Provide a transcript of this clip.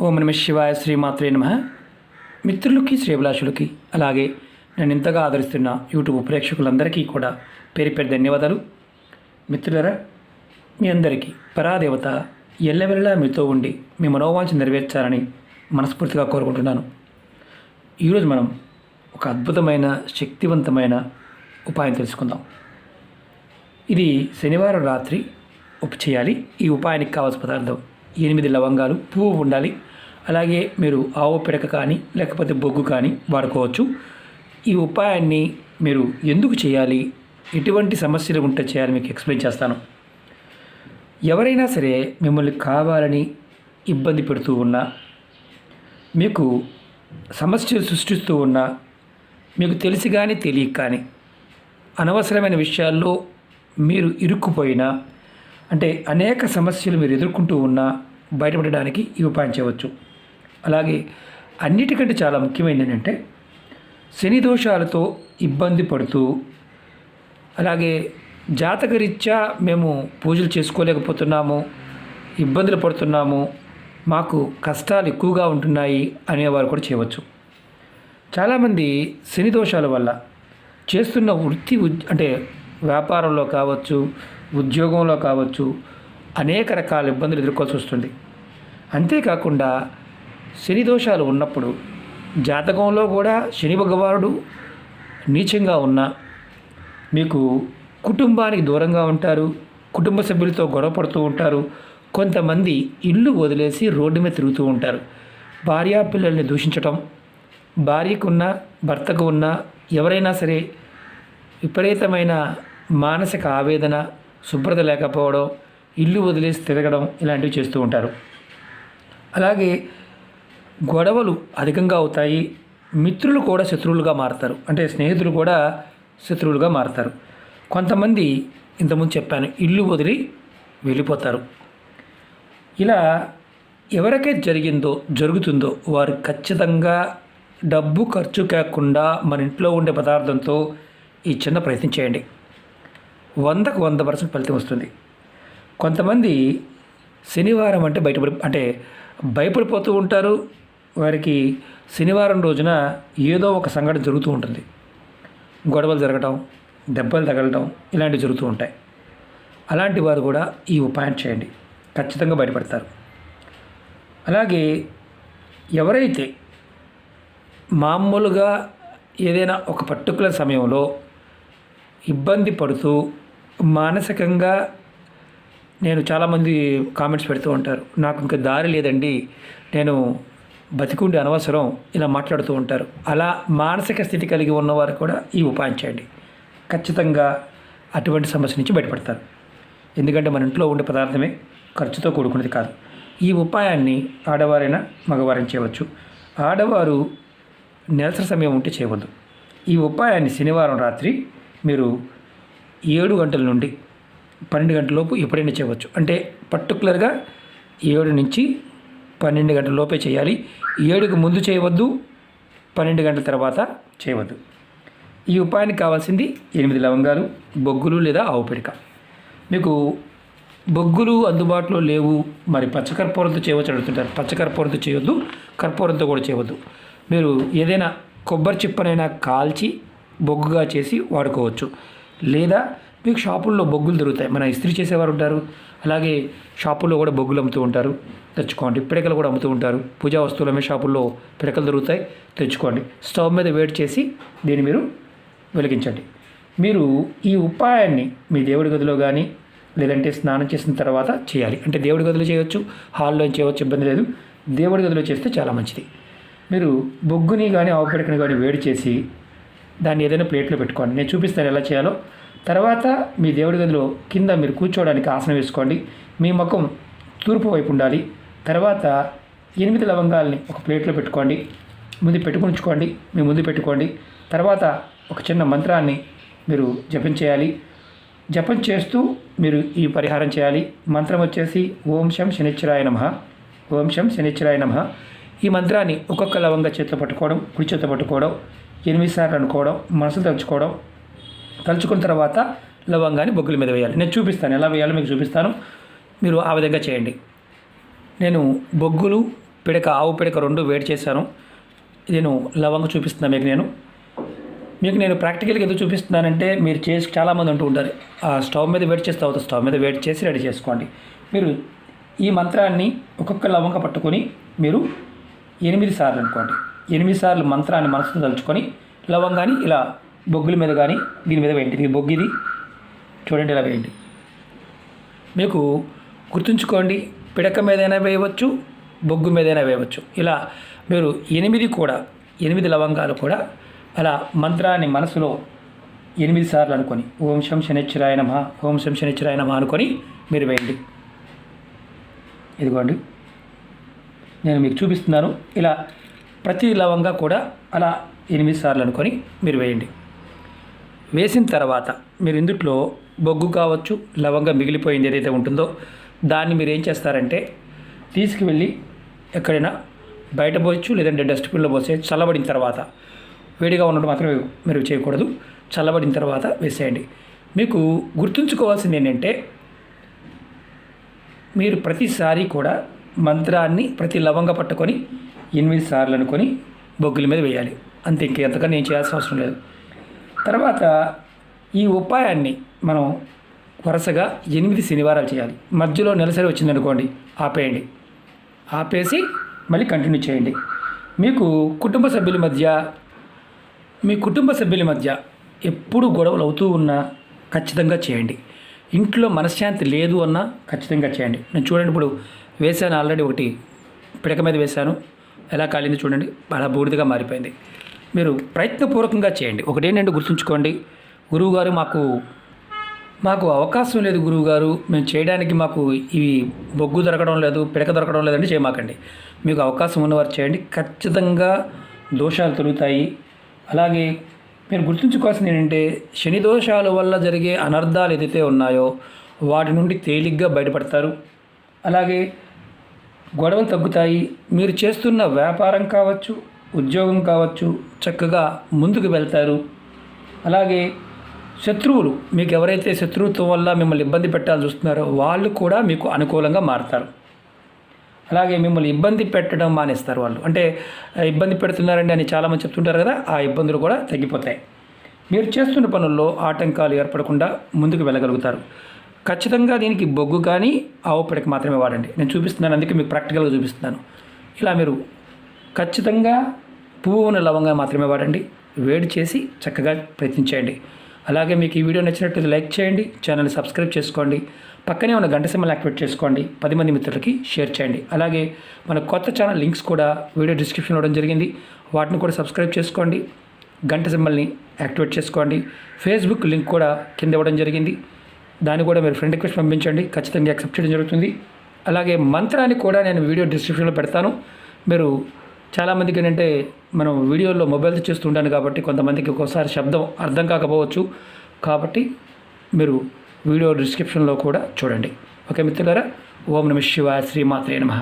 ఓం నమ శివాయ, శ్రీమాత్రే నమః. మిత్రులకి, శ్రేభిలాషులకి, అలాగే నేను ఇంతగా ఆదరిస్తున్న యూట్యూబ్ ప్రేక్షకులందరికీ కూడా పేరు పేరు ధన్యవాదాలు. మిత్రులరా, మీ అందరికీ పరాదేవత ఎల్లవెల్లా మీతో ఉండి మీ మనోవాంఛ నెరవేర్చాలని మనస్ఫూర్తిగా కోరుకుంటున్నాను. ఈరోజు మనం ఒక అద్భుతమైన శక్తివంతమైన ఉపాయం తెలుసుకుందాం. ఇది శనివారం రాత్రి చేయాలి. ఈ ఉపాయానికి కావాల్సిన పదార్థం 8 లవంగాలు, పువ్వు ఉండాలి. అలాగే మీరు ఆవు పిడక కానీ లేకపోతే బొగ్గు కానీ వాడుకోవచ్చు. ఈ ఉపాయాన్ని మీరు ఎందుకు చేయాలి, ఎటువంటి సమస్యలు ఉంటే చేయాలి మీకు ఎక్స్ప్లెయిన్ చేస్తాను. ఎవరైనా సరే మిమ్మల్ని కావాలని ఇబ్బంది పెడుతూ ఉన్నా, మీకు సమస్యలు సృష్టిస్తూ ఉన్నా, మీకు తెలిసి కానీ తెలియక కానీ అనవసరమైన విషయాల్లో మీరు ఇరుక్కుపోయినా, అంటే అనేక సమస్యలు మీరు ఎదుర్కొంటూ ఉన్నా బయటపడడానికి ఈ ఉపాయం చేయవచ్చు. అలాగే అన్నిటికంటే చాలా ముఖ్యమైనది ఏంటంటే, శని దోషాలతో ఇబ్బంది పడుతూ, అలాగే జాతకరీత్యా మేము పూజలు చేసుకోలేకపోతున్నాము, ఇబ్బందులు పడుతున్నాము, మాకు కష్టాలు ఎక్కువగా ఉంటున్నాయి అనేవారు కూడా చేయవచ్చు. చాలామంది శని దోషాల వల్ల చేస్తున్న వృత్తి అంటే వ్యాపారంలో కావచ్చు, ఉద్యోగంలో కావచ్చు, అనేక రకాల ఇబ్బందులు ఎదుర్కోవాల్సి వస్తుంది. అంతేకాకుండా శని దోషాలు ఉన్నప్పుడు జాతకంలో కూడా శని భగవానుడు నీచంగా ఉన్నా మీకు కుటుంబానికి దూరంగా ఉంటారు, కుటుంబ సభ్యులతో గొడవ పడుతూ ఉంటారు. కొంతమంది ఇల్లు వదిలేసి రోడ్డు మీద తిరుగుతూ ఉంటారు. భార్యా పిల్లల్ని దూషించటం, భార్యకున్న భర్తకు ఉన్న ఎవరైనా సరే విపరీతమైన మానసిక ఆవేదన, శుభ్రత లేకపోవడం, ఇల్లు వదిలేసి తిరగడం, ఇలాంటివి చేస్తూ ఉంటారు. అలాగే గొడవలు అధికంగా అవుతాయి. మిత్రులు కూడా శత్రువులుగా మారుతారు, అంటే స్నేహితులు కూడా శత్రువులుగా మారుతారు. కొంతమంది ఇంతకుముందు చెప్పాను, ఇల్లు వదిలి వెళ్ళిపోతారు. ఇలా ఎవరికైతే జరుగుతుందో వారు ఖచ్చితంగా డబ్బు ఖర్చు కాకుండా మన ఇంట్లో ఉండే పదార్థంతో ఈ చిన్న ప్రయత్నం చేయండి. 100కు 100% ఫలితం వస్తుంది. కొంతమంది శనివారం అంటే భయపడిపోతూ ఉంటారు. వారికి శనివారం రోజున ఏదో ఒక సంఘటన జరుగుతూ ఉంటుంది. గొడవలు జరగడం, దెబ్బలు తగలడం, ఇలాంటివి జరుగుతూ ఉంటాయి. అలాంటి వారు కూడా ఈ ఉపాయం చేయండి, ఖచ్చితంగా బయటపడతారు. అలాగే ఎవరైతే మామూలుగా ఏదైనా ఒక పర్టికులర్ సమయంలో ఇబ్బంది పడుతూ మానసికంగా, నేను చాలామంది కామెంట్స్ పెడుతూ ఉంటారు, నాకు ఇంకా దారి లేదండి, నేను బతికుండి అనవసరం, ఇలా మాట్లాడుతూ ఉంటారు. అలా మానసిక స్థితి కలిగి ఉన్నవారు కూడా ఈ ఉపాయం చేయండి, ఖచ్చితంగా అటువంటి సమస్య నుంచి బయటపడతారు. ఎందుకంటే మన ఇంట్లో ఉండే పదార్థమే ఖర్చుతో కూడుకున్నది కాదు. ఈ ఉపాయాన్ని ఆడవారైనా మగవారైనా చేయవచ్చు. ఆడవారు నెలసరి సమయం ఉంటే చేయవద్దు. ఈ ఉపాయాన్ని శనివారం రాత్రి మీరు 7 గంటల నుండి 12 గంటల లోపు ఎప్పుడైనా చేయవచ్చు. అంటే పర్టికులర్గా 7 నుంచి 12 గంటల లోపే చేయాలి. 7కు ముందు చేయవద్దు, 12 గంటల తర్వాత చేయవద్దు. ఈ ఉపాయానికి కావాల్సింది 8 లవంగాలు, బొగ్గులు లేదా ఆవు పిడక. మీకు బొగ్గులు అందుబాటులో లేవు, మరి పచ్చకర్పూరంతో చేయవచ్చు అడుగుతుంటారు. పచ్చకర్పూరంతో చేయవద్దు, కర్పూరంతో కూడా చేయవద్దు. మీరు ఏదైనా కొబ్బరి చిప్పనైనా కాల్చి బొగ్గుగా చేసి వాడుకోవచ్చు. లేదా మీకు షాపుల్లో బొగ్గులు దొరుకుతాయి, మన ఇస్త్రీ చేసేవారు ఉంటారు, అలాగే షాపుల్లో కూడా బొగ్గులు అమ్ముతూ ఉంటారు, తెచ్చుకోండి. పిడకలు కూడా అమ్ముతూ ఉంటారు. పూజా వస్తువులమే షాపుల్లో పిడకలు దొరుకుతాయి, తెచ్చుకోండి. స్టవ్ మీద వేడి చేసి దీన్ని మీరు వెలిగించండి. మీరు ఈ ఉపాయాన్ని మీ దేవుడి గదిలో కానీ లేదంటే స్నానం చేసిన తర్వాత చేయాలి. అంటే దేవుడి గదిలో చేయవచ్చు, హాల్లో చేయవచ్చు, ఇబ్బంది లేదు. దేవుడి గదిలో చేస్తే చాలా మంచిది. మీరు బొగ్గుని కానీ ఆవు పిడకని కానీ వేడి చేసి దాన్ని ఏదైనా ప్లేట్లో పెట్టుకోండి. నేను చూపిస్తాను ఎలా చేయాలో. తర్వాత మీ దేవుడి గదిలో కింద మీరు కూర్చోవడానికి ఆసనం వేసుకోండి. మీ ముఖం తూర్పు వైపు ఉండాలి. తర్వాత 8 లవంగాల్ని ఒక ప్లేట్లో పెట్టుకోండి, ఉంచుకోండి, మీ ముందు పెట్టుకోండి. తర్వాత ఒక చిన్న మంత్రాన్ని మీరు జపం చేయాలి. జపం చేస్తూ మీరు ఈ పరిహారం చేయాలి. మంత్రం వచ్చేసి ఓం శం శనిశ్చరాయ నమః, ఓం శం శనిశ్చరాయ నమః. ఈ మంత్రాన్ని ఒక్కొక్క లవంగా చేతితో పట్టుకోవడం, కుడి చేతితో పట్టుకోవడం, 8 సార్లు అనుకోవడం, మనసు తలుచుకున్న తర్వాత లవంగాన్ని బొగ్గుల మీద వేయాలి. నేను చూపిస్తాను ఎలా వేయాలో, మీకు చూపిస్తాను. మీరు ఆ విధంగా చేయండి. నేను బొగ్గులు పిడక ఆవు పిడక 2 వేడి చేశాను. నేను లవంగ చూపిస్తున్నాను మీకు నేను ప్రాక్టికల్గా ఎందుకు చూపిస్తున్నానంటే మీరు చేసి చాలామంది అంటూ ఉంటారు స్టవ్ మీద వేడి చేస్తే అవుతుంది. స్టవ్ మీద వేడి చేసి రెడీ చేసుకోండి. మీరు ఈ మంత్రాన్ని ఒక్కొక్క లవంగ పట్టుకొని మీరు 8 సార్లు అనుకోండి. 8 సార్లు మంత్రాన్ని మనసులో తలుచుకొని లవంగాన్ని ఇలా బొగ్గుల మీద కానీ దీని మీద వేయండి. ఇది బొగ్గు, ఇది చూడండి, ఇలా వేయండి. మీకు గుర్తుంచుకోండి, పిడక మీదైనా వేయవచ్చు, బొగ్గు మీదైనా వేయవచ్చు. ఇలా మీరు 8 లవంగాలు కూడా అలా మంత్రాన్ని మనసులో 8 సార్లు అనుకొని ఓం శం శనిశ్చరాయ నమః, ఓం శం శనిశ్చరాయ నమః అనుకొని మీరు వేయండి. ఇదిగోండి నేను మీకు చూపిస్తున్నాను. ఇలా ప్రతి లవంగా కూడా అలా 8 సార్లు అనుకొని మీరు వేయండి. వేసిన తర్వాత మీరు ఇందుట్లో బొగ్గు కావచ్చు, లవంగా మిగిలిపోయింది ఏదైతే ఉంటుందో దాన్ని మీరు ఏం చేస్తారంటే తీసుకువెళ్ళి ఎక్కడైనా బయట పోయచ్చు, లేదంటే డస్ట్బిన్లో పోసే. చల్లబడిన తర్వాత, వేడిగా ఉన్నట్టు మాత్రమే మీరు చేయకూడదు, చల్లబడిన తర్వాత వేసేయండి. మీకు గుర్తుంచుకోవాల్సింది ఏంటంటే మీరు ప్రతిసారి కూడా మంత్రాన్ని ప్రతి లవంగ పట్టుకొని 8 సార్లు అనుకొని బొగ్గుల మీద వేయాలి. అంతే, ఇంకెంతకన్నా నేను చేయాల్సిన అవసరం లేదు. తర్వాత ఈ ఉపాయాన్ని మనం వరుసగా 8 శనివారాలు చేయాలి. మధ్యలో నెలసరి వచ్చిందనుకోండి ఆపేయండి. ఆపేసి మళ్ళీ కంటిన్యూ చేయండి. మీకు కుటుంబ సభ్యుల మధ్య ఎప్పుడు గొడవలు అవుతూ ఉన్నా ఖచ్చితంగా చేయండి. ఇంట్లో మనశ్శాంతి లేదు అన్నా ఖచ్చితంగా చేయండి. నేను చూడండి, ఇప్పుడు వేసాను ఆల్రెడీ, ఒకటి పిడక మీద వేశాను, ఎలా కాలింది చూడండి, అలా బూడిదగా మారిపోయింది. మీరు ప్రయత్నపూర్వకంగా చేయండి. ఒకటేంటంటే గుర్తుంచుకోండి, గురువుగారు మాకు అవకాశం లేదు గురువుగారు, మేము చేయడానికి మాకు ఇవి బొగ్గు దొరకడం లేదు, పిడక దొరకడం లేదంటే చేయమాకండి. మీకు అవకాశం ఉన్నవారు చేయండి, ఖచ్చితంగా దోషాలు తొలుగుతాయి. అలాగే మీరు గుర్తుంచుకోవాల్సింది ఏంటంటే శని దోషాల వల్ల జరిగే అనర్థాలు ఏదైతే ఉన్నాయో వాటి నుండి తేలిగ్గా బయటపడతారు. అలాగే గొడవలు తగ్గుతాయి. మీరు చేస్తున్న వ్యాపారం కావచ్చు, ఉద్యోగం కావచ్చు, చక్కగా ముందుకు వెళ్తారు. అలాగే శత్రువులు, మీకు ఎవరైతే శత్రుత్వం వల్ల మిమ్మల్ని ఇబ్బంది పెట్టాలని చూస్తున్నారో వాళ్ళు కూడా మీకు అనుకూలంగా మారుతారు. అలాగే మిమ్మల్ని ఇబ్బంది పెట్టడం మానేస్తారు వాళ్ళు. అంటే ఇబ్బంది పెడుతున్నారండి అని చాలామంది చెప్తుంటారు కదా, ఆ ఇబ్బందులు కూడా తగ్గిపోతాయి. మీరు చేస్తున్న పనుల్లో ఆటంకాలు ఏర్పడకుండా ముందుకు వెళ్ళగలుగుతారు. ఖచ్చితంగా దీనికి బొగ్గు కానీ ఆవు పిడక మాత్రమే వాడండి. నేను చూపిస్తున్నాను, అందుకే మీకు ప్రాక్టికల్గా చూపిస్తున్నాను. ఇలా మీరు ఖచ్చితంగా పువ్వు ఉన్న లవంగా మాత్రమే వాడండి. వేడి చేసి చక్కగా ప్రయత్నించండి. అలాగే మీకు ఈ వీడియో నచ్చినట్లయితే లైక్ చేయండి, ఛానల్ని సబ్స్క్రైబ్ చేసుకోండి, పక్కనే ఉన్న గంట సింబల్ యాక్టివేట్ చేసుకోండి, 10 మంది మిత్రులకి షేర్ చేయండి. అలాగే మన కొత్త ఛానల్ లింక్స్ కూడా వీడియో డిస్క్రిప్షన్లో ఇవ్వడం జరిగింది, వాటిని కూడా సబ్స్క్రైబ్ చేసుకోండి, గంట సింబల్ని యాక్టివేట్ చేసుకోండి. ఫేస్బుక్ లింక్ కూడా కింద ఇవ్వడం జరిగింది, దాన్ని కూడా మీరు ఫ్రెండ్ రిక్వెస్ట్ పంపించండి, ఖచ్చితంగా యాక్సెప్ట్ చేయడం జరుగుతుంది. అలాగే మంత్రాన్ని కూడా నేను వీడియో డిస్క్రిప్షన్లో పెడతాను. మీరు చాలామందికి ఏంటంటే మనం వీడియోలో మొబైల్తో చేస్తుంటాను కాబట్టి కొంతమందికి ఒక్కోసారి శబ్దం అర్థం కాకపోవచ్చు, కాబట్టి మీరు వీడియో డిస్క్రిప్షన్లో కూడా చూడండి. ఓకే మిత్రులారా, ఓం నమః శివాయ, శ్రీమాత్రే నమః.